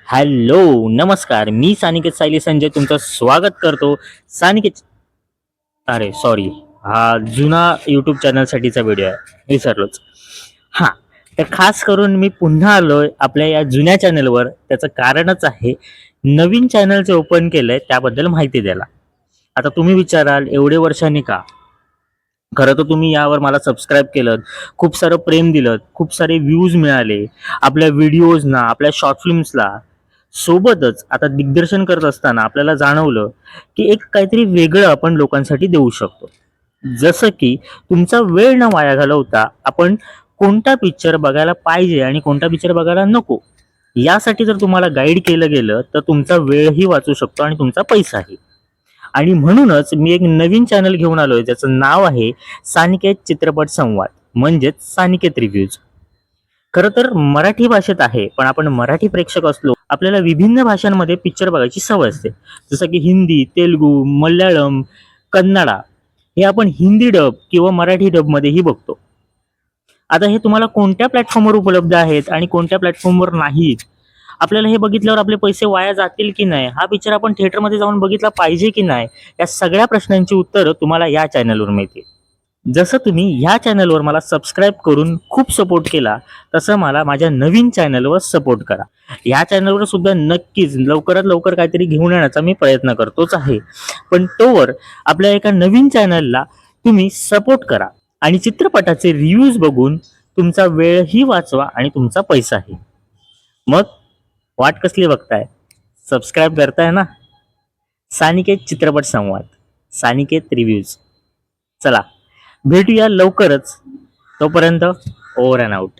Hello, नमस्कार. मी सानिकेत सायली संजय तुमचं स्वागत करतो. सानिकेत अरे सॉरी, हा जुना यूट्यूब चॅनलसाठीचा व्हिडिओ आहे, विसरलोच. हां, तर खास करून मी पुन्हा आलोय आपल्या या जुन्या चॅनलवर. त्याचं कारणच आहे, नवीन चॅनल जे ओपन केलंय त्याबद्दल माहिती द्यायला. आता तुम्ही विचाराल एवढे वर्षांनी का? खरं तर तुम्ही यावर मला सबस्क्राईब केलं, खूप सारं प्रेम दिलं, खूप सारे व्ह्यूज मिळाले आपल्या व्हिडिओजना, आपल्या शॉर्ट फिल्म्सला. सोबतच आता दिग्दर्शन करत असताना आपल्याला जाणवलं की एक काहीतरी वेगळं आपण लोकांसाठी देऊ शकतो. जसं की तुमचा वेळ न वाया घालवता आपण कोणता पिक्चर बघायला पाहिजे आणि कोणता पिक्चर बघायला नको, यासाठी जर तुम्हाला गाईड केलं गेलं तर तुमचा वेळही वाचू शकतो आणि तुमचा पैसाही. आणि म्हणूनच मी एक नवीन चॅनल घेऊन आलोय ज्याचं नाव आहे सानिकेत चित्रपट संवाद, म्हणजेच सानिकेत रिव्ह्यूज. खरं तर मराठी भाषेत आहे, पण आपण मराठी प्रेक्षक असलो आपल्याला विभिन्न भाषांमध्ये पिक्चर बघायची सवय असते. जसं की हिंदी, तेलुगू, मल्याळम, कन्नडा हे आपण हिंदी डब किंवा मराठी डब मध्येही बघतो. आता हे तुम्हाला कोणत्या प्लॅटफॉर्मवर उपलब्ध आहेत आणि कोणत्या प्लॅटफॉर्मवर नाहीत, आपल्याला हे बघितल्यावर आपले पैसे वाया जातील की नाही, हा पिक्चर आपण थिएटरमध्ये जाऊन बघितला पाहिजे की नाही, या सगळ्या प्रश्नांची उत्तरं तुम्हाला या चॅनलवर मिळतील. जसं तुम्ही ह्या चॅनलवर मला सबस्क्राईब करून खूप सपोर्ट केला, तसं मला माझ्या नवीन चॅनलवर सपोर्ट करा. या चॅनलवर सुद्धा नक्कीच लवकरात लवकर काहीतरी घेऊन येण्याचा मी प्रयत्न करतोच आहे. पण तोवर आपल्या एका नवीन चॅनलला तुम्ही सपोर्ट करा आणि चित्रपटाचे रिव्ह्यूज बघून तुमचा वेळही वाचवा आणि तुमचा पैसाही. मग वाट कसली बघताय? सबस्क्राईब करताय ना? सानिकेत चित्रपट संवाद, सानिकेत रिव्ह्यूज. चला, भेटूया लवकरच. तोपर्यंत ओव्हर अँड आउट.